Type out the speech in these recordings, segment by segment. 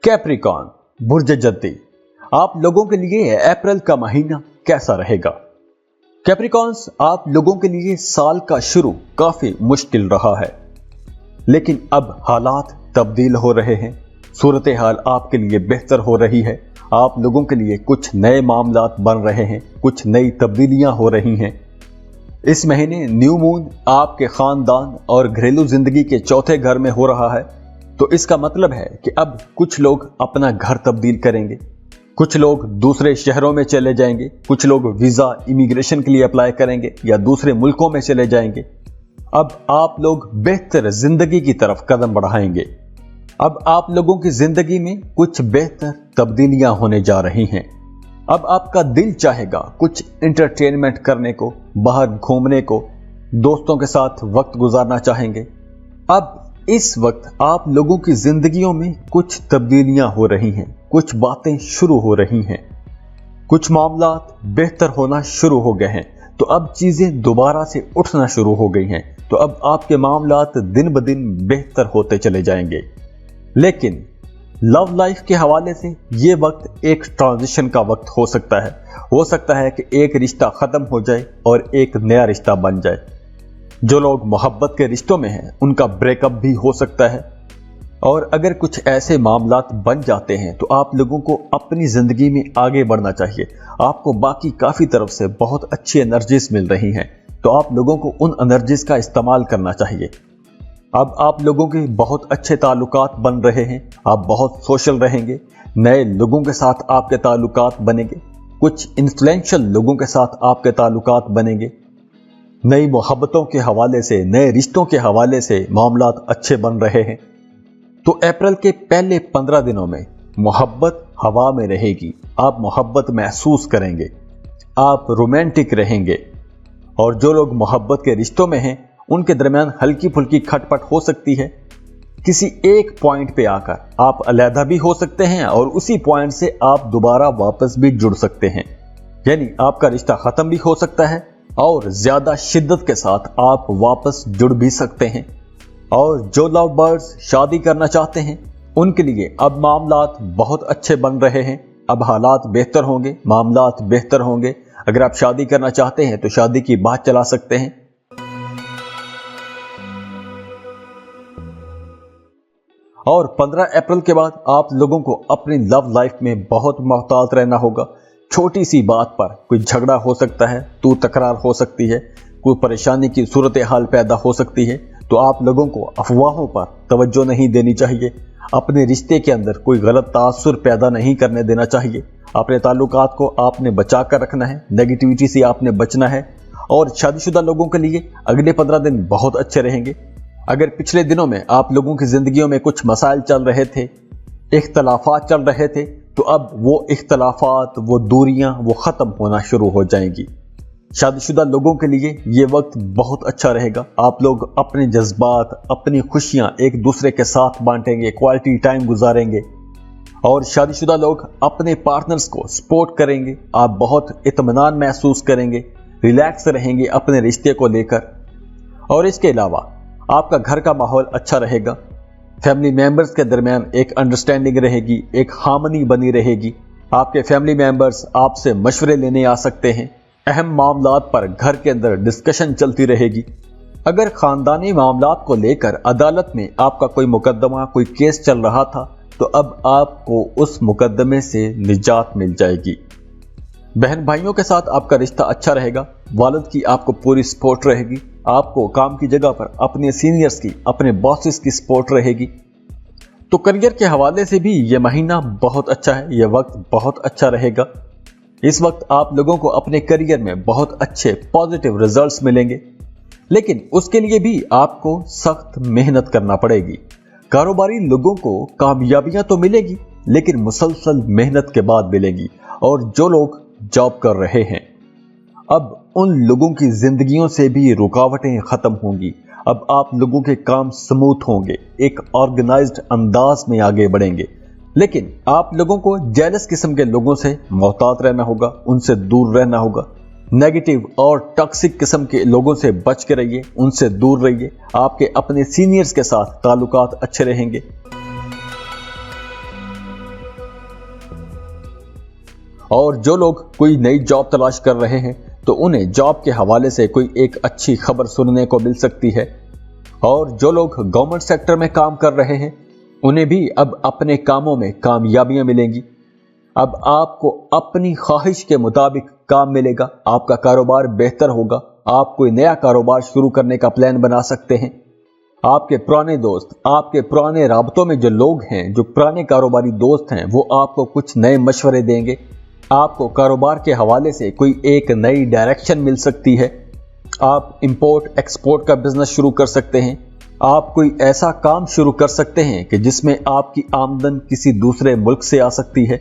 Capricorn बुर्ज जद्दी, आप लोगों के लिए अप्रैल का महीना कैसा रहेगा? कैप्रिकॉर्न्स, आप लोगों के लिए साल का शुरू काफी मुश्किल रहा है, लेकिन अब हालात तब्दील हो रहे हैं। सूरत हाल आपके लिए बेहतर हो रही है। आप लोगों के लिए कुछ नए मामलात बन रहे हैं, कुछ नई तब्दीलियां हो रही हैं। इस महीने न्यू मून आपके खानदान और घरेलू जिंदगी के चौथे घर में हो रहा है, तो इसका मतलब है कि अब कुछ लोग अपना घर तब्दील करेंगे, कुछ लोग दूसरे शहरों में चले जाएंगे, कुछ लोग वीजा इमिग्रेशन के लिए अप्लाई करेंगे या दूसरे मुल्कों में चले जाएंगे। अब आप लोग बेहतर जिंदगी की तरफ कदम बढ़ाएंगे। अब आप लोगों की जिंदगी में कुछ बेहतर तब्दीलियां होने जा रही हैं। अब आपका दिल चाहेगा कुछ एंटरटेनमेंट करने को, बाहर घूमने को, दोस्तों के साथ वक्त गुजारना चाहेंगे। अब इस वक्त आप लोगों की जिंदगियों में कुछ तब्दीलियां हो रही हैं, कुछ बातें शुरू हो रही हैं, कुछ मामलात बेहतर होना शुरू हो गए हैं। तो अब चीजें दोबारा से उठना शुरू हो गई हैं। तो अब आपके मामलात दिन ब दिन बेहतर होते चले जाएंगे। लेकिन लव लाइफ के हवाले से ये वक्त एक ट्रांजिशन का वक्त हो सकता है। हो सकता है कि एक रिश्ता खत्म हो जाए और एक नया रिश्ता बन जाए। जो लोग मोहब्बत के रिश्तों में हैं, उनका ब्रेकअप भी हो सकता है। और अगर कुछ ऐसे मामलात बन जाते हैं तो आप लोगों को अपनी जिंदगी में आगे बढ़ना चाहिए। आपको बाकी काफी तरफ से बहुत अच्छी एनर्जीज मिल रही हैं, तो आप लोगों को उन एनर्जीज का इस्तेमाल करना चाहिए। अब आप लोगों के बहुत अच्छे ताल्लुकात बन रहे हैं, आप बहुत सोशल रहेंगे, नए लोगों के साथ आपके ताल्लुकात बनेंगे, कुछ इन्फ्लुएंशियल लोगों के साथ आपके ताल्लुकात बनेंगे। नई मोहब्बतों के हवाले से, नए रिश्तों के हवाले से मामलात अच्छे बन रहे हैं। तो अप्रैल के पहले 15 दिनों में मोहब्बत हवा में रहेगी। आप मोहब्बत महसूस करेंगे, आप रोमांटिक रहेंगे। और जो लोग मोहब्बत के रिश्तों में हैं, उनके दरमियान हल्की फुल्की खटपट हो सकती है। किसी एक पॉइंट पे आकर आप अलहदा भी हो सकते हैं और उसी पॉइंट से आप दोबारा वापस भी जुड़ सकते हैं। यानी आपका रिश्ता खत्म भी हो सकता है और ज्यादा शिद्दत के साथ आप वापस जुड़ भी सकते हैं। और जो लव बर्ड्स शादी करना चाहते हैं, उनके लिए अब मामलात बहुत अच्छे बन रहे हैं। अब हालात बेहतर होंगे, मामलात बेहतर होंगे। अगर आप शादी करना चाहते हैं तो शादी की बात चला सकते हैं। और 15 अप्रैल के बाद आप लोगों को अपनी लव लाइफ में बहुत मोहतात रहना होगा। छोटी सी बात पर कोई झगड़ा हो सकता है, तू तकरार हो सकती है, कोई परेशानी की सूरत हाल पैदा हो सकती है। तो आप लोगों को अफवाहों पर तवज्जो नहीं देनी चाहिए। अपने रिश्ते के अंदर कोई गलत तासुर पैदा नहीं करने देना चाहिए। अपने ताल्लुकात को आपने बचा कर रखना है, नेगेटिविटी से आपने बचना है। और शादीशुदा लोगों के लिए अगले 15 दिन बहुत अच्छे रहेंगे। अगर पिछले दिनों में आप लोगों की जिंदगियों में कुछ मसाइल चल रहे थे, इख्तलाफात चल रहे थे, तो अब वो इख्तलाफात, वो दूरियां, वो खत्म होना शुरू हो जाएंगी। शादीशुदा लोगों के लिए ये वक्त बहुत अच्छा रहेगा। आप लोग अपने जज्बात, अपनी खुशियां एक दूसरे के साथ बांटेंगे, क्वालिटी टाइम गुजारेंगे। और शादीशुदा लोग अपने पार्टनर्स को सपोर्ट करेंगे। आप बहुत इत्मीनान महसूस करेंगे, रिलैक्स रहेंगे अपने रिश्ते को लेकर। और इसके अलावा आपका घर का माहौल अच्छा रहेगा। फैमिली मेंबर्स के दरमियान एक अंडरस्टैंडिंग रहेगी, एक हार्मनी बनी रहेगी। आपके फैमिली मेंबर्स आपसे मशवरे लेने आ सकते हैं। अहम मामलात पर घर के अंदर डिस्कशन चलती रहेगी। अगर खानदानी मामलात को लेकर अदालत में आपका कोई मुकदमा, कोई केस चल रहा था, तो अब आपको उस मुकदमे से निजात मिल जाएगी। बहन भाइयों के साथ आपका रिश्ता अच्छा रहेगा। वालिद की आपको पूरी सपोर्ट रहेगी। आपको काम की जगह पर अपने सीनियर्स की, अपने बॉसेस की सपोर्ट रहेगी। तो करियर के हवाले से भी यह महीना बहुत अच्छा है, यह वक्त बहुत अच्छा रहेगा। इस वक्त आप लोगों को अपने करियर में बहुत अच्छे पॉजिटिव रिजल्ट्स मिलेंगे, लेकिन उसके लिए भी आपको सख्त मेहनत करना पड़ेगी। कारोबारी लोगों को कामयाबियां तो मिलेगी, लेकिन मुसलसल मेहनत के बाद मिलेगी। और जो लोग जॉब कर रहे हैं, अब उन लोगों की जिंदगियों से भी रुकावटें खत्म होंगी। अब आप लोगों के काम स्मूथ होंगे, एक ऑर्गेनाइज्ड अंदाज में आगे बढ़ेंगे। लेकिन आप लोगों को जेलस किस्म के लोगों से मोहतात रहना होगा, उनसे दूर रहना होगा। नेगेटिव और टॉक्सिक किस्म के लोगों से बच के रहिए, उनसे दूर रहिए। आपके अपने सीनियर्स के साथ ताल्लुकात अच्छे रहेंगे। और जो लोग कोई नई जॉब तलाश कर रहे हैं तो उन्हें जॉब के हवाले से कोई एक अच्छी खबर सुनने को मिल सकती है। और जो लोग गवर्नमेंट सेक्टर में काम कर रहे हैं उन्हें भी अब अपने कामों में कामयाबियां मिलेंगी। अब आपको अपनी ख्वाहिश के मुताबिक काम मिलेगा, आपका कारोबार बेहतर होगा, आप कोई नया कारोबार शुरू करने का प्लान बना सकते हैं। आपके पुराने दोस्त, आपके पुराने राबतों में जो लोग हैं, जो पुराने कारोबारी दोस्त हैं, वो आपको कुछ नए मशवरे देंगे। आपको कारोबार के हवाले से कोई एक नई डायरेक्शन मिल सकती है। आप इंपोर्ट एक्सपोर्ट का बिजनेस शुरू कर सकते हैं। आप कोई ऐसा काम शुरू कर सकते हैं कि जिसमें आपकी आमदन किसी दूसरे मुल्क से आ सकती है।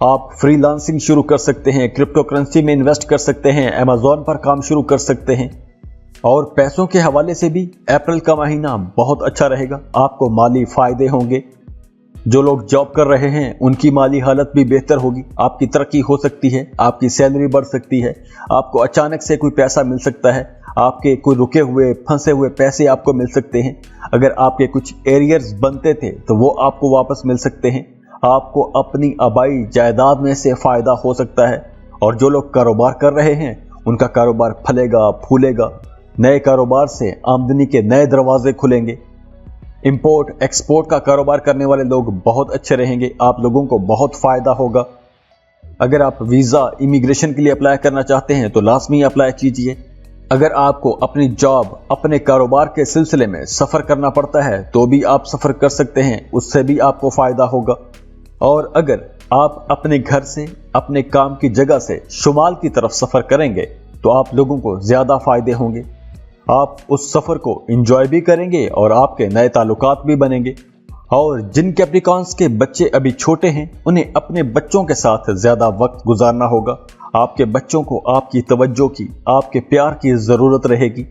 आप फ्रीलांसिंग शुरू कर सकते हैं, क्रिप्टो करेंसी में इन्वेस्ट कर सकते हैं, अमेज़न पर काम शुरू कर सकते हैं। और पैसों के हवाले से भी अप्रैल का महीना बहुत अच्छा रहेगा, आपको माली फायदे होंगे। जो लोग जॉब कर रहे हैं उनकी माली हालत भी बेहतर होगी, आपकी तरक्की हो सकती है, आपकी सैलरी बढ़ सकती है, आपको अचानक से कोई पैसा मिल सकता है, आपके कोई रुके हुए फंसे हुए पैसे आपको मिल सकते हैं। अगर आपके कुछ एरियर्स बनते थे तो वो आपको वापस मिल सकते हैं। आपको अपनी आबाई जायदाद में से फायदा हो सकता है। और जो लोग कारोबार कर रहे हैं उनका कारोबार फलेगा फूलेगा, नए कारोबार से आमदनी के नए दरवाजे खुलेंगे। इंपोर्ट एक्सपोर्ट का कारोबार करने वाले लोग बहुत अच्छे रहेंगे, आप लोगों को बहुत फायदा होगा। अगर आप वीज़ा इमिग्रेशन के लिए अप्लाई करना चाहते हैं तो लाजमी अप्लाई कीजिए। अगर आपको अपनी जॉब, अपने कारोबार के सिलसिले में सफ़र करना पड़ता है तो भी आप सफ़र कर सकते हैं, उससे भी आपको फ़ायदा होगा। और अगर आप अपने घर से, अपने काम की जगह से शुमाल की तरफ सफ़र करेंगे तो आप लोगों को ज़्यादा फ़ायदे होंगे। आप उस सफ़र को एंजॉय भी करेंगे और आपके नए ताल्लुकात भी बनेंगे। और जिन कैप्रिकॉर्न्स के बच्चे अभी छोटे हैं उन्हें अपने बच्चों के साथ ज़्यादा वक्त गुजारना होगा। आपके बच्चों को आपकी तवज्जो की, आपके प्यार की ज़रूरत रहेगी।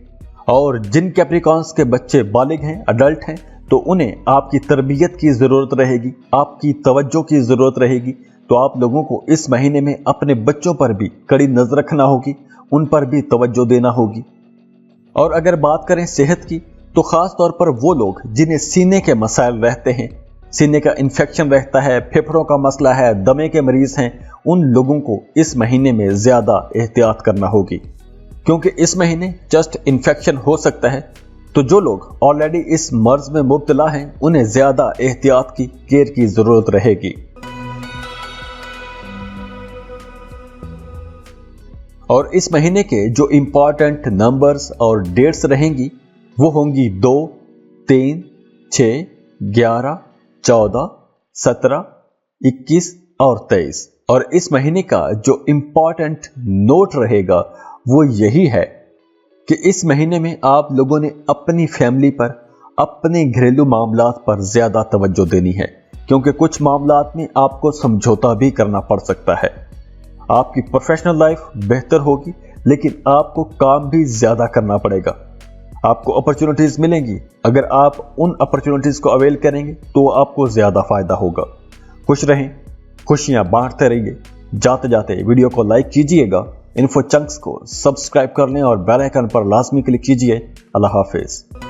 और जिन कैप्रिकॉर्न्स के बच्चे बालिग हैं, अडल्ट हैं, तो उन्हें आपकी तरबियत की ज़रूरत रहेगी, आपकी तवज्जो की ज़रूरत रहेगी। तो आप लोगों को इस महीने में अपने बच्चों पर भी कड़ी नज़र रखना होगी, उन पर भी तवज्जो देना होगी। और अगर बात करें सेहत की तो ख़ास तौर पर वो लोग जिन्हें सीने के मसाइल रहते हैं, सीने का इन्फेक्शन रहता है, फेफड़ों का मसला है, दमे के मरीज़ हैं, उन लोगों को इस महीने में ज़्यादा एहतियात करना होगी, क्योंकि इस महीने चेस्ट इन्फेक्शन हो सकता है। तो जो लोग ऑलरेडी इस मर्ज में मुब्तला हैं उन्हें ज़्यादा एहतियात की, केयर की ज़रूरत रहेगी। और इस महीने के जो इम्पॉर्टेंट नंबर्स और डेट्स रहेंगी वो होंगी 2, 3, 6, 11, 14, 17, 21 और 23। और इस महीने का जो इम्पॉर्टेंट नोट रहेगा वो यही है कि इस महीने में आप लोगों ने अपनी फैमिली पर, अपने घरेलू मामलात पर ज़्यादा तवज्जो देनी है, क्योंकि कुछ मामलात में आपको समझौता भी करना पड़ सकता है। आपकी प्रोफेशनल लाइफ बेहतर होगी लेकिन आपको काम भी ज़्यादा करना पड़ेगा। आपको अपॉर्चुनिटीज़ मिलेंगी, अगर आप उन अपॉर्चुनिटीज़ को अवेल करेंगे तो आपको ज़्यादा फ़ायदा होगा। खुश रहें, खुशियाँ बांटते रहिए। जाते जाते वीडियो को लाइक कीजिएगा, इन्फो चंक्स को सब्सक्राइब कर लें और बेल आइकन पर लाजमी क्लिक कीजिए। अल्लाह हाफिज़।